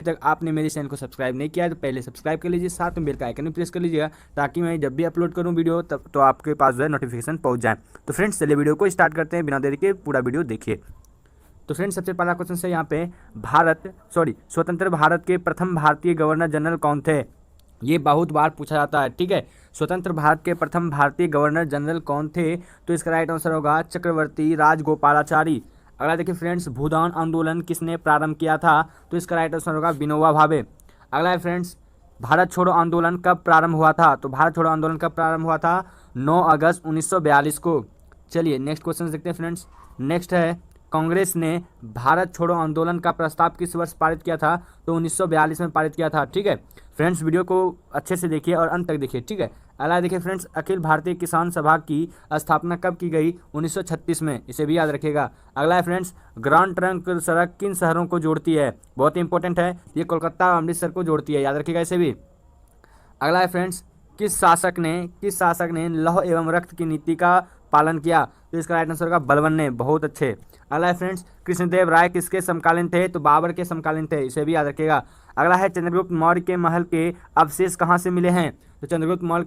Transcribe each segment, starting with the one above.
तक आपने मेरे चैनल को सब्सक्राइब नहीं किया है तो पहले सब्सक्राइब कर लीजिए, साथ में बेल का आइकन भी प्रेस कर लीजिएगा ताकि मैं जब भी अपलोड करूं वीडियो तब तो आपके पास जो है नोटिफिकेशन पहुंच जाए। तो फ्रेंड्स चलिए वीडियो को स्टार्ट करते हैं, बिना देरी के पूरा वीडियो देखिए। तो फ्रेंड्स सबसे पहला क्वेश्चन है यहाँ पे, स्वतंत्र भारत के प्रथम भारतीय गवर्नर जनरल कौन थे? ये बहुत बार पूछा जाता है, ठीक है। स्वतंत्र भारत के प्रथम भारतीय गवर्नर जनरल कौन थे? तो इसका राइट आंसर होगा चक्रवर्ती राजगोपालाचारी। अगला देखिए फ्रेंड्स, भूदान आंदोलन किसने प्रारंभ किया था? तो इसका राइट आंसर होगा विनोबा भावे। अगला है फ्रेंड्स, भारत छोड़ो आंदोलन कब प्रारंभ हुआ था? तो भारत छोड़ो आंदोलन कब प्रारंभ हुआ था? 9 अगस्त 1942 को। चलिए नेक्स्ट क्वेश्चन देखते हैं फ्रेंड्स। नेक्स्ट है, कांग्रेस ने भारत छोड़ो आंदोलन का प्रस्ताव किस वर्ष पारित किया था? तो 1942 में पारित किया था, ठीक है। फ्रेंड्स वीडियो को अच्छे से देखिए और अंत तक देखिए, ठीक है। अगला देखिए फ्रेंड्स, अखिल भारतीय किसान सभा की स्थापना कब की गई? 1936 में, इसे भी याद रखिएगा। अगला है फ्रेंड्स, ग्रांड ट्रंक सड़क किन शहरों को जोड़ती है? बहुत ही इंपॉर्टेंट है, ये कोलकाता और अमृतसर को जोड़ती है, याद रखिएगा इसे भी। अगला है फ्रेंड्स, किस शासक ने लौह एवं रक्त की नीति का पालन किया? तो इसका राइट आंसर होगा बलबन ने, बहुत अच्छे। अगला है फ्रेंड्स, कृष्णदेव राय किसके समकालीन थे? तो बाबर के समकालीन थे, इसे भी याद रखिएगा। अगला है, चंद्रगुप्त मौर्य के महल के अवशेष कहाँ से मिले हैं? तो चंद्रगुप्त मौर्य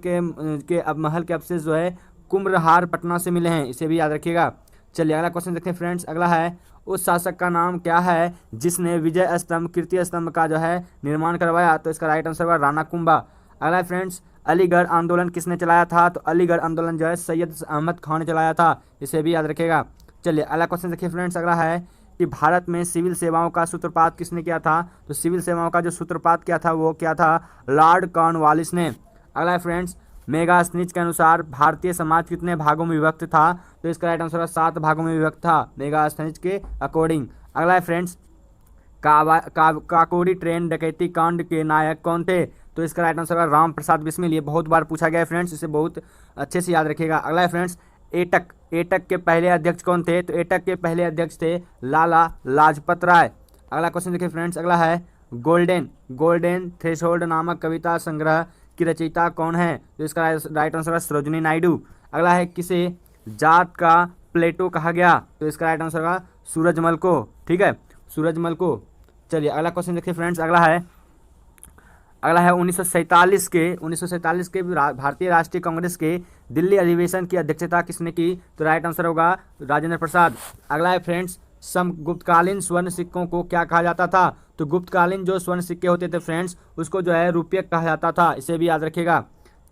के अब महल के अवशेष जो है कुम्भलहार पटना से मिले हैं, इसे भी याद रखिएगा। चलिए अगला क्वेश्चन देखते हैं फ्रेंड्स। अगला है, उस शासक का नाम क्या है जिसने विजय स्तंभ कीर्ति स्तंभ का जो है निर्माण करवाया? तो इसका राइट आंसर होगा राणा कुंभा। अगला है फ्रेंड्स, अलीगढ़ आंदोलन किसने चलाया था? तो अलीगढ़ आंदोलन जो है सैयद अहमद खान ने चलाया था, इसे भी याद रखिएगा। चलिए अगला क्वेश्चन देखिए फ्रेंड्स। अगला है कि भारत में सिविल सेवाओं का सूत्रपात किसने किया था? तो सिविल सेवाओं का जो सूत्रपात किया था वो क्या था? लॉर्ड कॉर्नवालिस ने। अगला है फ्रेंड्स, मेगास्थनीज के अनुसार भारतीय समाज कितने भागों में विभक्त था? तो इसका राइट आंसर 7 भागों में विभक्त था मेगास्थनीज के अकॉर्डिंग। अगला है फ्रेंड्स, काकोरी ट्रेन डकैती कांड के नायक कौन थे? तो इसका राइट आंसर है राम प्रसाद बिस्मिल। ये बहुत बार पूछा गया है फ्रेंड्स, इसे बहुत अच्छे से याद रखिएगा। अगला है फ्रेंड्स, एटक के पहले अध्यक्ष कौन थे? तो एटक के पहले अध्यक्ष थे लाला लाजपत राय। अगला क्वेश्चन देखिए फ्रेंड्स। अगला है, गोल्डन थ्रेशोल्ड नामक कविता संग्रह की रचयिता कौन है? तो इसका राइट आंसर है सरोजिनी नायडू। अगला है, किसे जात का प्लेटो कहा गया? तो इसका राइट आंसर होगा सूरजमल को, ठीक है, सूरजमल को। चलिए अगला क्वेश्चन देखिए फ्रेंड्स। अगला है 1947 के भारतीय राष्ट्रीय कांग्रेस के दिल्ली अधिवेशन की अध्यक्षता किसने की? तो राइट आंसर होगा राजेंद्र प्रसाद। अगला है फ्रेंड्स, गुप्तकालीन स्वर्ण सिक्कों को क्या कहा जाता था? तो गुप्तकालीन जो स्वर्ण सिक्के होते थे फ्रेंड्स उसको जो है रुपये कहा जाता था, इसे भी याद रखिएगा।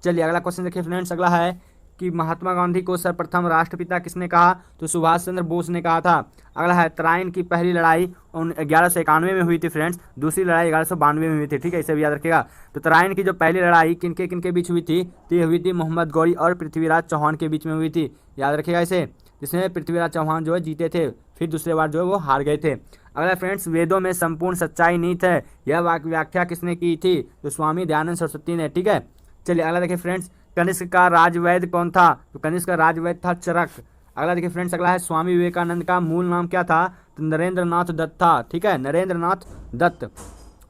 चलिए अगला क्वेश्चन देखिए फ्रेंड्स। अगला है कि महात्मा गांधी को सर्वप्रथम राष्ट्रपिता किसने कहा? तो सुभाष चंद्र बोस ने कहा था। अगला है, तराइन की पहली लड़ाई 1191 में हुई थी फ्रेंड्स, दूसरी लड़ाई 1192 में हुई थी, ठीक है, इसे भी याद रखिएगा। तो तराइन की जो पहली लड़ाई किनके बीच हुई थी? तो ये हुई थी मोहम्मद गौरी और पृथ्वीराज चौहान के बीच में हुई थी, याद रखिएगा इसे, जिसमें पृथ्वीराज चौहान जो है जीते थे, फिर दूसरे बार जो है वो हार गए थे। अगला फ्रेंड्स, वेदों में संपूर्ण सच्चाई नीत है, यह व्याख्या किसने की थी? तो स्वामी दयानंद सरस्वती ने, ठीक है। चलिए अगला देखिए फ्रेंड्स, कनिष्क का राजवैद्य कौन था? तो कनिष्क का राजवैद्य था चरक। अगला देखिए फ्रेंड्स। अगला है, स्वामी विवेकानंद का मूल नाम क्या था? तो नरेंद्र नाथ दत्त था, ठीक है, नरेंद्र नाथ दत्त।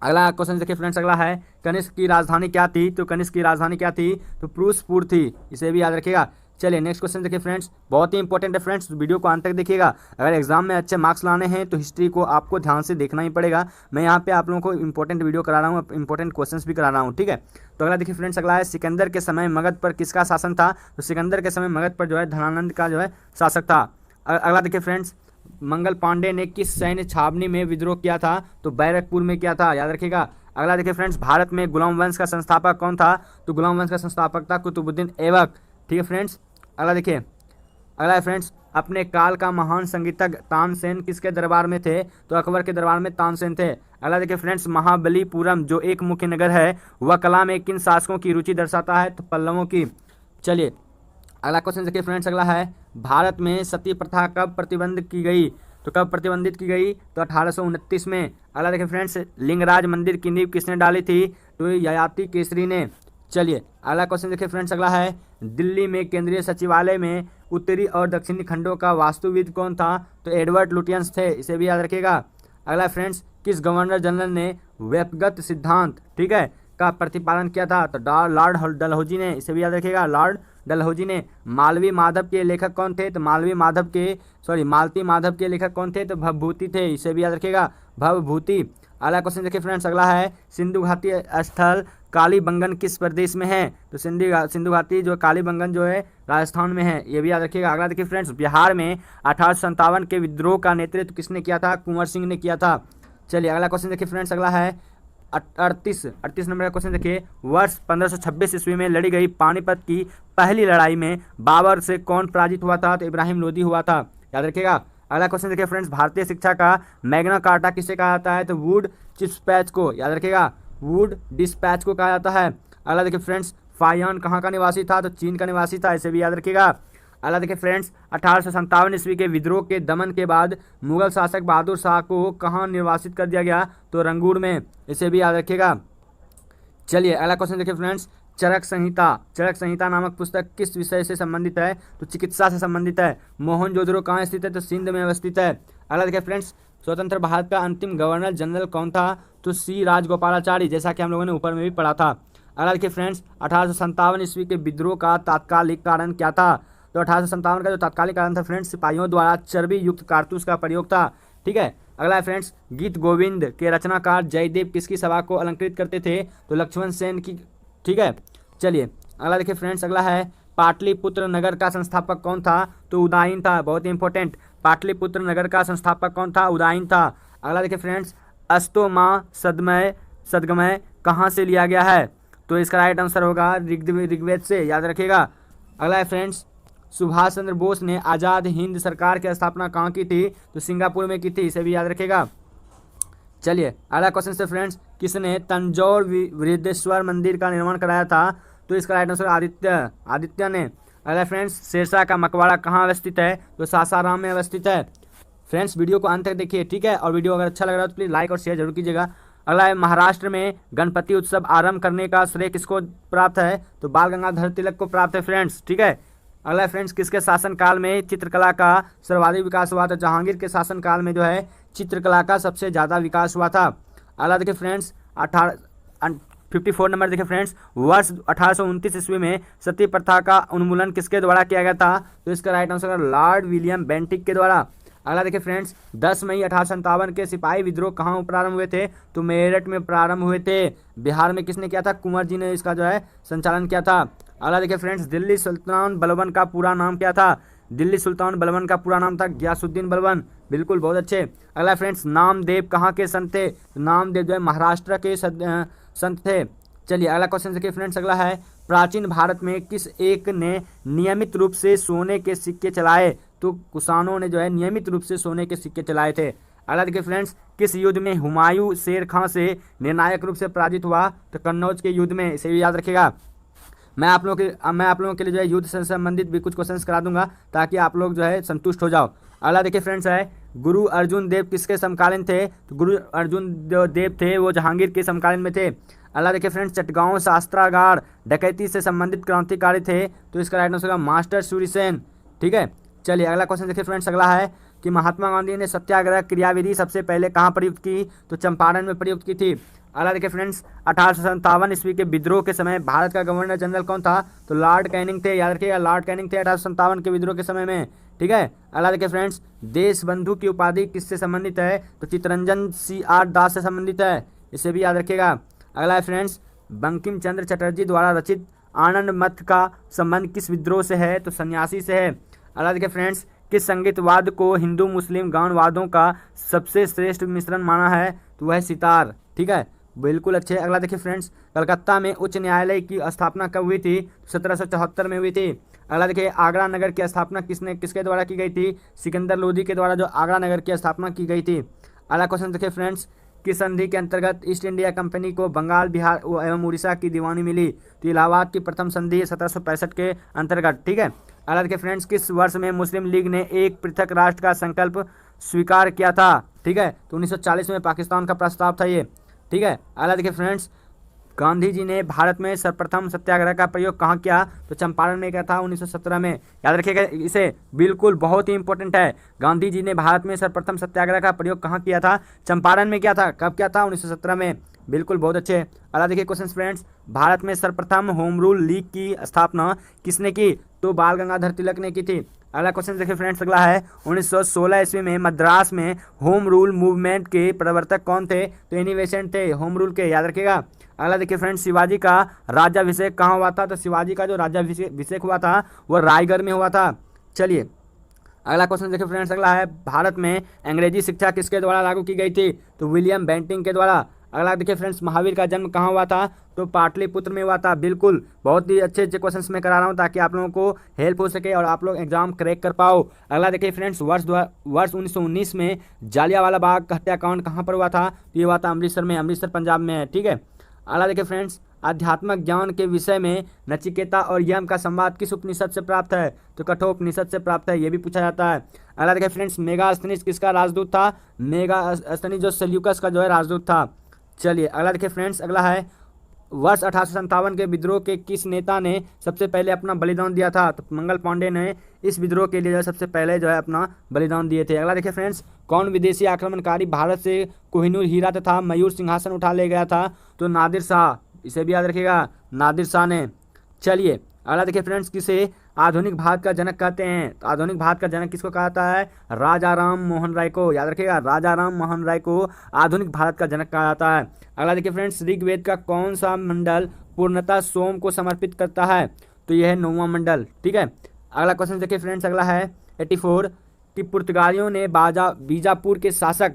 अगला क्वेश्चन देखिए फ्रेंड्स। अगला है, कनिष्क की राजधानी क्या थी? तो कनिष्क की राजधानी क्या थी? तो फिरोजपुर थी, इसे भी याद रखिएगा। चलिए नेक्स्ट क्वेश्चन देखिए फ्रेंड्स, बहुत ही इंपॉर्टेंट है फ्रेंड्स, वीडियो को अंत तक देखिएगा। अगर एग्जाम में अच्छे मार्क्स लाने हैं तो हिस्ट्री को आपको ध्यान से देखना ही पड़ेगा। मैं यहाँ पे आप लोगों को इंपॉर्टेंट वीडियो करा रहा हूँ, इंपॉर्टेंट क्वेश्चंस भी करा रहा हूँ, ठीक है। तो अगला देखिए फ्रेंड्स। अगला है, सिकंदर के समय मगध पर किसका शासन था? तो सिकंदर के समय मगध पर जो है धनानंद का जो है शासक था। अगला देखिए फ्रेंड्स, मंगल पांडे ने किस सैन्य छावनी में विद्रोह किया था? तो बैरकपुर में किया था, याद रखिएगा। अगला देखिए फ्रेंड्स, भारत में गुलाम वंश का संस्थापक कौन था? तो गुलाम वंश का संस्थापक था कुतुबुद्दीन ऐबक, ठीक है फ्रेंड्स। अगला देखिए, अगला है फ्रेंड्स, अपने काल का महान संगीतज्ञ तानसेन किसके दरबार में थे? तो अकबर के दरबार में तानसेन थे। अगला देखिए फ्रेंड्स, महाबलीपुरम जो एक मुख्य नगर है वह कला में किन शासकों की रुचि दर्शाता है? तो पल्लवों की। चलिए अगला क्वेश्चन देखिए फ्रेंड्स। अगला है, भारत में सती प्रथा कब प्रतिबंध की गई? तो कब प्रतिबंधित की गई? तो 1829 में। अगला देखिए फ्रेंड्स, लिंगराज मंदिर की नींव किसने डाली थी? तो ययाति केसरी ने। चलिए अगला क्वेश्चन देखिए फ्रेंड्स। अगला है, दिल्ली में केंद्रीय सचिवालय में उत्तरी और दक्षिणी खंडों का वास्तुविद कौन था? तो एडवर्ड लुटियंस थे, इसे भी याद रखिएगा। अगला फ्रेंड्स, किस गवर्नर जनरल ने व्यक्तिगत सिद्धांत, ठीक है, का प्रतिपादन किया था? तो लॉर्ड डलहौजी ने, इसे भी याद रखिएगा, लॉर्ड डलहौजी ने। मालवी माधव के लेखक कौन थे? तो मालती माधव के लेखक कौन थे? तो भवभूति थे, इसे भी याद रखिएगा, भवभूति। अगला क्वेश्चन देखिए फ्रेंड्स, अगला है सिंधु घाटी स्थल कालीबंगन किस प्रदेश में है? तो सिंधु घाटी जो कालीबंगन जो है राजस्थान में है, ये भी याद रखिएगा। अगला देखिए फ्रेंड्स, बिहार में 1857 के विद्रोह का नेतृत्व किसने किया था? कुंवर सिंह ने किया था। चलिए अगला क्वेश्चन देखिए फ्रेंड्स, अगला है 38 नंबर का क्वेश्चन देखिए, वर्ष 1526 ईस्वी में लड़ी गई पानीपत की पहली लड़ाई में बाबर से कौन पराजित हुआ था? तो इब्राहिम लोदी हुआ था, याद रखिएगा। अगला क्वेश्चन देखिए फ्रेंड्स, भारतीय शिक्षा का मैग्ना कार्टा किसे कहा जाता है? तो वुड डिस्पैच को, याद रखिएगा, वुड डिस्पैच को कहा जाता है। अगला देखिए फ्रेंड्स, फाहियान कहाँ का निवासी था? तो चीन का निवासी था, इसे भी याद रखिएगा। अगला देखिए फ्रेंड्स, 1857 ईस्वी के विद्रोह के दमन के बाद मुगल शासक बहादुर शाह को कहाँ निर्वासित कर दिया गया? तो रंगूर में, इसे भी याद रखिएगा। चलिए अगला क्वेश्चन देखिए फ्रेंड्स, चरक संहिता नामक पुस्तक किस विषय से संबंधित है? तो चिकित्सा से संबंधित है। मोहनजोदड़ो कहाँ स्थित है? तो सिंध में अवस्थित है। अगला देखिए फ्रेंड्स, स्वतंत्र भारत का अंतिम गवर्नर जनरल कौन था? तो सी राजगोपालाचारी, जैसा कि हम लोगों ने ऊपर में भी पढ़ा था। अगला देखिए फ्रेंड्स, 1857 ईस्वी के विद्रोह का तात्कालिक कारण क्या था? तो 1857 का जो तात्कालिक कारण था फ्रेंड्स, सिपाहियों द्वारा चर्बी युक्त कारतूस का प्रयोग था। ठीक है। अगला है फ्रेंड्स, गीत गोविंद के रचनाकार जयदेव किसकी सभा को अलंकृत करते थे? तो लक्ष्मण सेन की। ठीक है। चलिए अगला देखिए फ्रेंड्स, अगला है पाटलिपुत्र नगर का संस्थापक कौन था? तो उदयन था, बहुत ही इंपॉर्टेंट। पाटलिपुत्र नगर का संस्थापक कौन था? उदयन था। अगला देखिए फ्रेंड्स, अस्तोमा सदगमय कहाँ से लिया गया है? तो इसका राइट आंसर होगा ऋग्वेद से, याद रखिएगा। अगला है फ्रेंड्स, सुभाष चंद्र बोस ने आज़ाद हिंद सरकार की स्थापना कहाँ की थी? तो सिंगापुर में की थी, इसे भी याद रखिएगा। चलिए अगला क्वेश्चन से फ्रेंड्स, किसने तंजौर बृहदेश्वर मंदिर का निर्माण कराया था? तो इसका राइट आंसर आदित्य ने। अगला फ्रेंड्स, शेरशाह का मकबरा कहाँ अवस्थित है? तो सासाराम में अवस्थित है। फ्रेंड्स वीडियो को अंत तक देखिए, ठीक है, और वीडियो अगर अच्छा लग रहा है तो प्लीज़ लाइक और शेयर जरूर कीजिएगा। अगला है, महाराष्ट्र में गणपति उत्सव आरंभ करने का श्रेय किसको प्राप्त है? तो बाल गंगाधर तिलक को प्राप्त है फ्रेंड्स। ठीक है। अगला फ्रेंड्स, किसके शासनकाल में चित्रकला का सर्वाधिक विकास हुआ था? जहांगीर के शासनकाल में जो है चित्रकला का सबसे ज़्यादा विकास हुआ था। अगला देखिए फ्रेंड्स, 54 नंबर देखिए फ्रेंड्स, वर्ष 1829 ईस्वी में सती प्रथा का उन्मूलन किसके द्वारा किया गया था? तो इसका right answer Lord William Bentinck के द्वारा। अगला देखिए फ्रेंड्स, 10 मई 1857 के सिपाही विद्रोह कहाँ प्रारंभ हुए थे? तो मेरठ में प्रारंभ हुए थे। बिहार में किसने किया था? कुंवर जी ने इसका जो है संचालन किया था। अगला देखिए फ्रेंड्स, दिल्ली सुल्तान बलबन का पूरा नाम क्या था? दिल्ली सुल्तान बलबन का पूरा नाम था गयासुद्दीन बलबन। बिल्कुल, बहुत अच्छे। अगला फ्रेंड्स, नामदेव कहाँ के संत थे? नामदेव जो है महाराष्ट्र के संत थे। चलिए अगला क्वेश्चन देखिए फ्रेंड्स, अगला है, प्राचीन भारत में किस एक ने नियमित रूप से सोने के सिक्के चलाए? तो कुषाणों ने जो है नियमित रूप से सोने के सिक्के चलाए थे। अगला देखिए फ्रेंड्स, किस युद्ध में हुमायूं शेर खां से निर्णायक रूप से पराजित हुआ? तो कन्नौज के युद्ध में, इसे भी याद रखिएगा। मैं आप लोगों के लिए जो है युद्ध से संबंधित भी कुछ क्वेश्चंस करा दूंगा ताकि आप लोग जो है संतुष्ट हो जाओ। अगला देखिए फ्रेंड्स है, गुरु अर्जुन देव किसके समकालीन थे? तो गुरु अर्जुन जो देव थे वो जहांगीर के समकालीन में थे। अगला देखिए फ्रेंड्स, चटगांव शास्त्रागार डकैती से संबंधित क्रांतिकारी थे। तो इसका राइट आंसर होगा मास्टर सूरीसेन। ठीक है। चलिए अगला क्वेश्चन देखिए फ्रेंड्स, अगला है कि महात्मा गांधी ने सत्याग्रह क्रियाविधि सबसे पहले कहाँ प्रयुक्त की? तो चंपारण में प्रयुक्त की थी। अगला देखिए फ्रेंड्स, 1857 ईस्वी के विद्रोह के समय भारत का गवर्नर जनरल कौन था? तो लॉर्ड कैनिंग थे, याद रखिएगा, लॉर्ड कैनिंग थे 1857 के विद्रोह के समय में। ठीक है। अगला देखिए फ्रेंड्स, देश बंधु की उपाधि किससे संबंधित है? तो चित्तरंजन CR दास से संबंधित है, इसे भी याद रखिएगा। अगला है फ्रेंड्स, बंकिम चंद्र चटर्जी द्वारा रचित आनंद मठ का संबंध किस विद्रोह से है? तो सन्यासी से है। अगला देखिए फ्रेंड्स, किस संगीतवाद को हिंदू मुस्लिम गान वाद्यों का सबसे श्रेष्ठ मिश्रण माना है? तो वह सितार। ठीक है, बिल्कुल अच्छे। अगला देखिए फ्रेंड्स, कलकत्ता में उच्च न्यायालय की स्थापना कब हुई थी? 1774 में हुई थी। अगला देखिए, आगरा नगर की स्थापना किसके द्वारा की गई थी? सिकंदर लोदी के द्वारा जो आगरा नगर की स्थापना की गई थी। अगला क्वेश्चन देखिए फ्रेंड्स, किस संधि के अंतर्गत ईस्ट इंडिया कंपनी को बंगाल बिहार एवं उड़ीसा की दीवानी मिली? तो इलाहाबाद की प्रथम संधि 1765 के अंतर्गत। ठीक है। अगला देखिए फ्रेंड्स, किस वर्ष में मुस्लिम लीग ने एक पृथक राष्ट्र का संकल्प स्वीकार किया था? ठीक है, तो 1940 में पाकिस्तान का प्रस्ताव था ये। ठीक है। अगला देखिए फ्रेंड्स, गांधी जी ने भारत में सर्वप्रथम सत्याग्रह का प्रयोग कहाँ किया? तो चंपारण में किया था 1917 में, याद रखिएगा इसे, बिल्कुल बहुत ही इंपॉर्टेंट है। गांधी जी ने भारत में सर्वप्रथम सत्याग्रह का प्रयोग कहाँ किया था? चंपारण में किया था। कब किया था? 1917 में। बिल्कुल, बहुत अच्छे। अगला देखिए क्वेश्चन फ्रेंड्स, भारत में सर्वप्रथम होम रूल लीग की स्थापना किसने की? तो बाल गंगाधर तिलक ने की थी। अगला क्वेश्चन देखिए फ्रेंड्स, अगला है 1916 ईस्वी में मद्रास में होम रूल मूवमेंट के प्रवर्तक कौन थे? तो एनी बेसेंट थे होम रूल के, याद रखिएगा। अगला देखिए फ्रेंड्स, शिवाजी का राज्याभिषेक कहाँ हुआ था? तो शिवाजी का जो राज्याभिषेक हुआ था वो रायगढ़ में हुआ था। चलिए अगला क्वेश्चन देखिए फ्रेंड्स, अगला है भारत में अंग्रेजी शिक्षा किसके द्वारा लागू की गई थी? तो विलियम बेंटिंग के द्वारा। अगला देखिए फ्रेंड्स, महावीर का जन्म कहाँ हुआ था? तो पाटलिपुत्र में हुआ था। बिल्कुल, बहुत ही अच्छे अच्छे क्वेश्चंस मैं करा रहा हूँ ताकि आप लोगों को हेल्प हो सके और आप लोग एग्जाम क्रैक कर पाओ। अगला देखिए फ्रेंड्स, वर्ष 1919 में जालियांवाला बाग हत्याकांड कहाँ पर हुआ था? तो ये हुआ था अमृतसर में, अमृतसर पंजाब में है, ठीक है। अगला देखिए फ्रेंड्स, आध्यात्मिक ज्ञान के विषय में नचिकेता और यम का संवाद किस उपनिषद से प्राप्त है? तो कठोपनिषद से प्राप्त है, ये भी पूछा जाता है। अगला देखिए फ्रेंड्स, मेगास्थनीज किसका राजदूत था? मेगास्थनीज जो सेल्यूकस का जो है राजदूत था। चलिए अगला देखिए फ्रेंड्स, अगला है वर्ष 1857 के विद्रोह के किस नेता ने सबसे पहले अपना बलिदान दिया था? तो मंगल पांडे ने इस विद्रोह के लिए जो है सबसे पहले जो है अपना बलिदान दिए थे। अगला देखिए फ्रेंड्स, कौन विदेशी आक्रमणकारी भारत से कोहिनूर हीरा तथा मयूर सिंहासन उठा ले गया था? तो नादिर शाह, इसे भी याद रखिएगा, नादिर शाह ने। चलिए अगला देखिए फ्रेंड्स, किसे आधुनिक भारत का जनक कहते हैं? तो आधुनिक भारत का जनक किसको कहा जाता है? राजा राम मोहन राय को, याद रखिएगा, राजा राम मोहन राय को आधुनिक भारत का जनक कहा जाता है। अगला देखिए फ्रेंड्स, ऋग्वेद का कौन सा मंडल पूर्णतः सोम को समर्पित करता है? तो यह है 9वां मंडल, ठीक है। अगला क्वेश्चन देखिए फ्रेंड्स, अगला है 84 कि पुर्तगालियों ने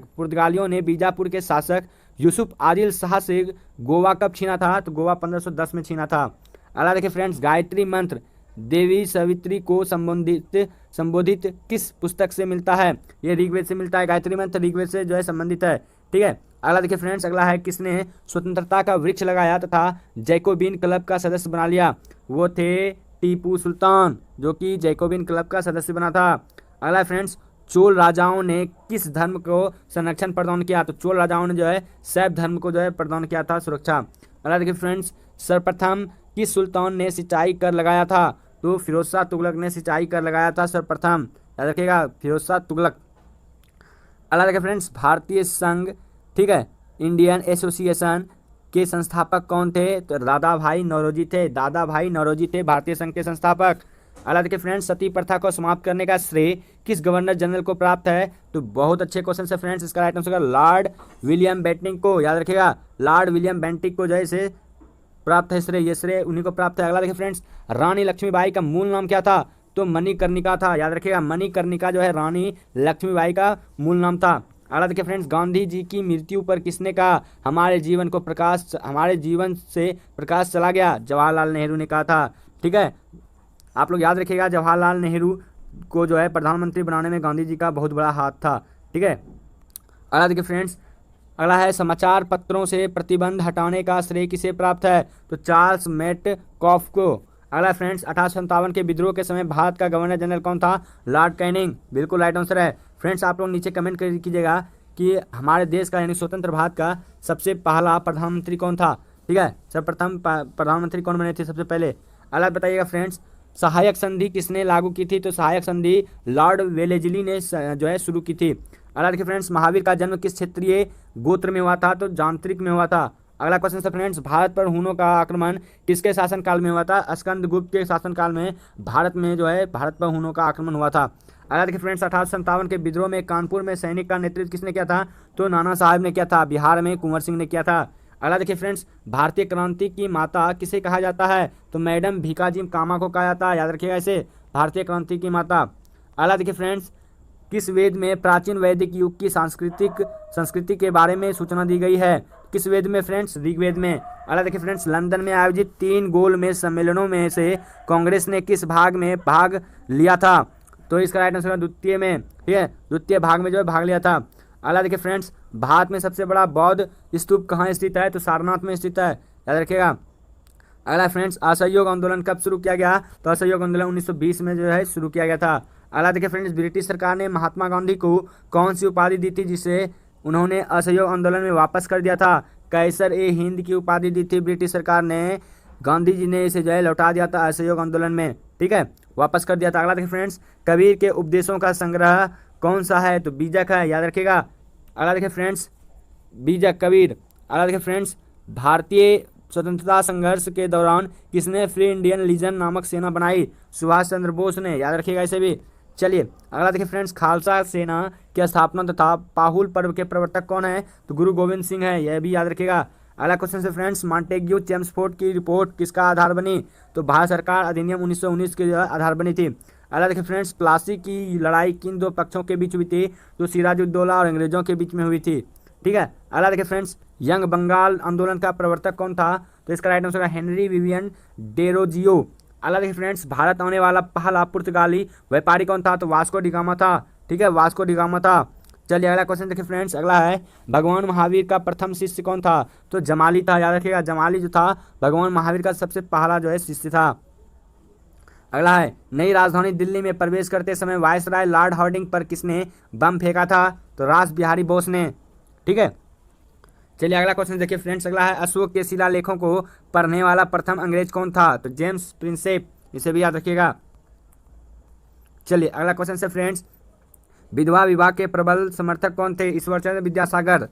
पुर्तगालियों ने बीजापुर के शासक यूसुफ आदिल शाह से गोवा कब छीना था? तो गोवा 1510 में छीना था। अगला देखिए फ्रेंड्स, गायत्री मंत्र देवी सवित्री को संबोधित किस पुस्तक से मिलता है? ये ऋग्वेद से मिलता है। गायत्री मंत्र ऋग्वेद से जो है संबंधित है, ठीक है। अगला देखिए फ्रेंड्स, अगला है किसने स्वतंत्रता का वृक्ष लगाया तथा जैकोबिन क्लब का सदस्य बना लिया? वो थे टीपू सुल्तान, जो कि जैकोबिन क्लब का सदस्य बना था। अगला फ्रेंड्स, चोल राजाओं ने किस धर्म को संरक्षण प्रदान किया? तो चोल राजाओं ने जो है शैव धर्म को जो है प्रदान किया था सुरक्षा। अगला देखिए फ्रेंड्स, सर्वप्रथम किस सुल्तान ने सिंचाई कर लगाया था? तो फिरोज शाह तुगलक ने सिंचाई कर लगाया था सर्वप्रथम, याद रखिएगा, फिरोज शाह तुगलक। अगला देखिए फ्रेंड्स, भारतीय संघ, ठीक है, इंडियन एसोसिएशन के संस्थापक कौन थे? तो दादा भाई नौरोजी थे, दादा भाई नौरोजी थे भारतीय संघ के संस्थापक। अगला देखिए फ्रेंड्स, सती प्रथा को समाप्त करने का श्रेय किस गवर्नर जनरल को प्राप्त है? तो बहुत अच्छे क्वेश्चन है फ्रेंड्स, इसका right answer Lord William Bentinck को, याद रखिएगा, लॉर्ड विलियम बेंटिक को जैसे प्राप्त है श्रेय, ये श्रेय उन्हीं को प्राप्त है। अगला देखिए फ्रेंड्स, रानी लक्ष्मीबाई का मूल नाम क्या था? तो मणिकर्णिका था, याद रखिएगा, मणिकर्णिका जो है रानी लक्ष्मीबाई का मूल नाम था। अगला देखिए फ्रेंड्स, गांधी जी की मृत्यु पर किसने कहा हमारे जीवन से प्रकाश चला गया? जवाहरलाल नेहरू ने कहा था, ठीक है। आप लोग याद रखिएगा, जवाहरलाल नेहरू को जो है प्रधानमंत्री बनाने में गांधी जी का बहुत बड़ा हाथ था, ठीक है। अगला देखिए फ्रेंड्स, अगला है समाचार पत्रों से प्रतिबंध हटाने का श्रेय किसे प्राप्त है? तो चार्ल्स मेटकॉफ को। अगला फ्रेंड्स, 1857 के विद्रोह के समय भारत का गवर्नर जनरल कौन था? लॉर्ड कैनिंग, बिल्कुल राइट आंसर है। फ्रेंड्स आप लोग नीचे कमेंट कीजिएगा कि हमारे देश का यानी स्वतंत्र भारत का सबसे पहला प्रधानमंत्री कौन था, ठीक है, सर्वप्रथम प्रधानमंत्री कौन बने थे सबसे पहले। अगला बताइएगा फ्रेंड्स, सहायक संधि किसने लागू की थी? तो सहायक संधि लॉर्ड वेलेजली ने जो है शुरू की थी। अगला देखिए फ्रेंड्स, महावीर का जन्म किस क्षेत्रीय गोत्र में हुआ था? तो जांत्रिक में हुआ था। अगला क्वेश्चन है फ्रेंड्स, भारत पर हुनों का आक्रमण किसके शासनकाल में हुआ था? स्कंदगुप्त के शासनकाल में भारत पर हुनों का आक्रमण हुआ था। अगला देखिए फ्रेंड्स, 1857 के विद्रोह में कानपुर में सैनिक का नेतृत्व किसने किया था? तो नाना साहब ने किया था। बिहार में कुंवर सिंह ने किया था। अगला देखिए फ्रेंड्स, भारतीय क्रांति की माता किसे कहा जाता है? तो मैडम भीकाजी कामा को कहा जाता है, याद रखिएगा इसे, भारतीय क्रांति की माता। अगला देखिए फ्रेंड्स, किस वेद में प्राचीन वैदिक युग की संस्कृति के बारे में सूचना दी गई है? किस वेद में फ्रेंड्स? ऋग्वेद में। अगला देखिए फ्रेंड्स, लंदन में आयोजित 3 गोलमेज सम्मेलनों में से कांग्रेस ने किस भाग में भाग लिया था? तो इसका राइट आंसर है द्वितीय में, ठीक है, द्वितीय भाग में जो है भाग लिया था। अगला देखिए फ्रेंड्स, भारत में सबसे बड़ा बौद्ध स्तूप कहाँ स्थित है? तो सारनाथ में स्थित है, याद रखिएगा। अगला फ्रेंड्स, असहयोग आंदोलन कब शुरू किया गया? तो असहयोग आंदोलन 1920 में जो है शुरू किया गया था। अगला देखिए फ्रेंड्स, ब्रिटिश सरकार ने महात्मा गांधी को कौन सी उपाधि दी थी जिसे उन्होंने असहयोग आंदोलन में वापस कर दिया था? कैसर ए हिंद की उपाधि दी थी ब्रिटिश सरकार ने, गांधी जी ने इसे जो है लौटा दिया था असहयोग आंदोलन में, ठीक है, वापस कर दिया था। अगला देखिए फ्रेंड्स, कबीर के उपदेशों का संग्रह कौन सा है? तो बीजक है, याद रखिएगा। अगला देखिए फ्रेंड्स, बीजक कबीर। अगला देखिए फ्रेंड्स, भारतीय स्वतंत्रता संघर्ष के दौरान किसने फ्री इंडियन लीजन नामक सेना बनाई? सुभाष चंद्र बोस ने, याद रखिएगा इसे भी। चलिए अगला देखिए फ्रेंड्स, खालसा सेना की स्थापना तथा पाहुल पर्व के प्रवर्तक कौन है? तो गुरु गोविंद सिंह है, यह भी याद रखिएगा। अगला क्वेश्चन से फ्रेंड्स, मॉन्टेग्यू चेम्सफोर्ड की रिपोर्ट किसका आधार बनी? तो भारत सरकार अधिनियम 1919 के आधार बनी थी। अगला देखिए फ्रेंड्स, प्लासी की लड़ाई किन दो पक्षों के बीच हुई थी? तो सिराजुद्दौला और अंग्रेजों के बीच में हुई थी। ठीक है। अगला देखिए फ्रेंड्स, यंग बंगाल आंदोलन का प्रवर्तक कौन था? तो इसका राइट आंसर है हेनरी विवियन डेरोजियो। अगला देखिए फ्रेंड्स, भारत आने वाला पहला पुर्तगाली व्यापारी कौन था? तो वास्को डी गामा था। ठीक है, वास्को डी गामा था। चलिए अगला क्वेश्चन देखिए फ्रेंड्स, अगला है भगवान महावीर का प्रथम शिष्य कौन था? तो जमाली था, याद रखिएगा। जमाली जो था भगवान महावीर का सबसे पहला जो है शिष्य था। अगला है, नई राजधानी दिल्ली में प्रवेश करते समय वायसराय लॉर्ड हार्डिंग पर किसने बम फेंका था? तो रास बिहारी बोस ने। ठीक है। चलिए अगला क्वेश्चन देखिए फ्रेंड्स, अगला है अशोक के शिलालेखों को पढ़ने वाला प्रथम अंग्रेज कौन था? तो जेम्स प्रिंसेप, इसे भी याद रखिएगा। चलिए अगला क्वेश्चन से फ्रेंड्स, विधवा विवाह के प्रबल समर्थक कौन थे? ईश्वरचंद्र विद्यासागर।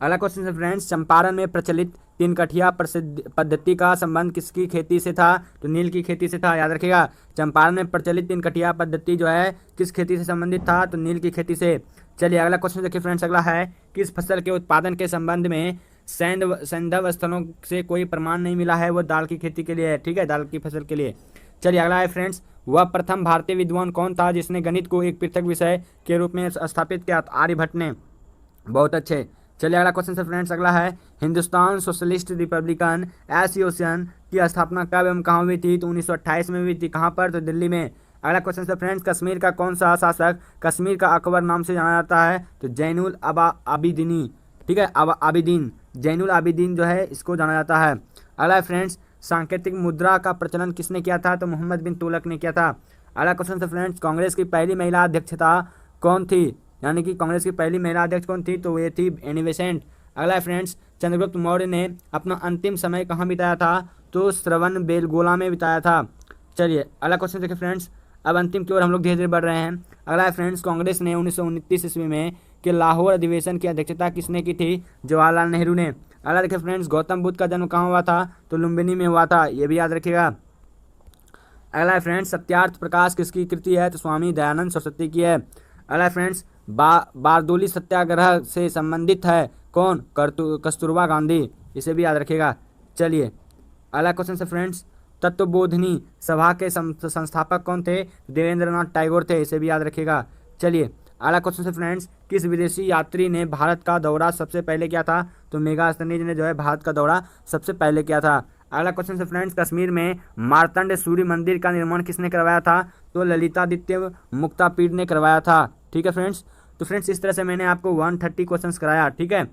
अगला क्वेश्चन है फ्रेंड्स, चंपारण में प्रचलित तीन कठिया पद्धति का संबंध किसकी खेती से था? तो नील की खेती से था, याद रखिएगा। चंपारण में प्रचलित तीन कठिया पद्धति जो है किस खेती से संबंधित था? तो नील की खेती से। चलिए अगला क्वेश्चन देखिए फ्रेंड्स, अगला है किस फसल के उत्पादन के संबंध में सैंधव स्थलों से कोई प्रमाण नहीं मिला है? वो दाल की खेती के लिए है। ठीक है, दाल की फसल के लिए। चलिए अगला है फ्रेंड्स, वह प्रथम भारतीय विद्वान कौन था जिसने गणित को एक पृथक विषय के रूप में स्थापित किया? आर्यभट्ट ने। बहुत अच्छे। चलिए अगला क्वेश्चन से फ्रेंड्स, अगला है हिंदुस्तान सोशलिस्ट रिपब्लिकन एसोसिएशन की स्थापना कब एवं कहाँ हुई थी? तो 1928 में हुई थी। कहाँ पर? तो दिल्ली में। अगला क्वेश्चन से फ्रेंड्स, कश्मीर का कौन सा शासक कश्मीर का अकबर नाम से जाना जाता है? तो जैनुल आबिदीनी। ठीक है, आबिदीन, जैनुल आबिदीन जो है इसको जाना जाता है। अगला है फ्रेंड्स, सांकेतिक मुद्रा का प्रचलन किसने किया था? तो मोहम्मद बिन तुगलक ने किया था। अगला क्वेश्चन से फ्रेंड्स, कांग्रेस की पहली महिला अध्यक्षता कौन थी? यानी कि कांग्रेस की पहली महिला अध्यक्ष कौन थी? तो ये थी एनी बेसेंट। अगला है फ्रेंड्स, चंद्रगुप्त मौर्य ने अपना अंतिम समय कहाँ बिताया था? तो श्रवण बेलगोला में बिताया था। चलिए अगला क्वेश्चन देखिए फ्रेंड्स, अब अंतिम की ओर हम लोग धीरे धीरे बढ़ रहे हैं। अगला है फ्रेंड्स, कांग्रेस ने 1929 ईस्वी में के लाहौर अधिवेशन की अध्यक्षता किसने की थी? जवाहरलाल नेहरू ने। अगला देखिए फ्रेंड्स, गौतम बुद्ध का जन्म कहाँ हुआ था? तो लुम्बिनी में हुआ था, ये भी याद रखिएगा। अगला है फ्रेंड्स, सत्यार्थ प्रकाश किसकी कृति है? तो स्वामी दयानंद सरस्वती की है। अगला है फ्रेंड्स, बारदोली सत्याग्रह से संबंधित है कौन? कस्तूरबा गांधी, इसे भी याद रखिएगा। चलिए अगला क्वेश्चन से फ्रेंड्स, तत्वबोधिनी सभा के संस्थापक कौन थे? देवेंद्रनाथ टैगोर थे, इसे भी याद रखिएगा। चलिए अगला क्वेश्चन से फ्रेंड्स, किस विदेशी यात्री ने भारत का दौरा सबसे पहले किया था? तो मेगास्थनीज ने जो है भारत का दौरा सबसे पहले किया था। अगला क्वेश्चन से फ्रेंड्स, कश्मीर में मार्तंड सूर्य मंदिर का निर्माण किसने करवाया था? तो ललितादित्य मुक्तापीड ने करवाया था। ठीक है फ्रेंड्स, तो फ्रेंड्स इस तरह से मैंने आपको 130 क्वेश्चंस कराया। ठीक है,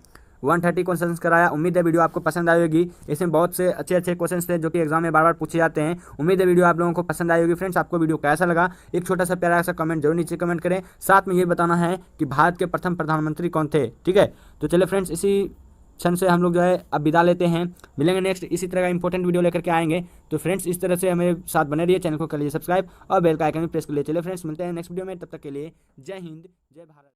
130 क्वेश्चंस कराया। उम्मीद है वीडियो आपको पसंद आई होगी। इसमें बहुत से अच्छे अच्छे क्वेश्चंस थे जो कि एग्जाम में बार बार पूछे जाते हैं। उम्मीद है वीडियो आप लोगों को पसंद आई होगी। फ्रेंड्स आपको वीडियो कैसा लगा एक छोटा सा प्यारा सा कमेंट जरूर नीचे कमेंट करें। साथ में ये बताना है कि भारत के प्रथम प्रधानमंत्री कौन थे। ठीक है, तो चलिए फ्रेंड्स इसी क्षण से हम लोग जो है अब विदा लेते हैं। मिलेंगे नेक्स्ट इसी तरह का इंपॉर्टेंट वीडियो लेकर के आएंगे। तो फ्रेंड्स इस तरह से हमें साथ बने रहिए, चैनल को कर लीजिए सब्सक्राइब और बेल का आइकन भी प्रेस कर लीजिए। चलिए फ्रेंड्स मिलते हैं नेक्स्ट वीडियो में, तब तक के लिए जय हिंद जय भारत।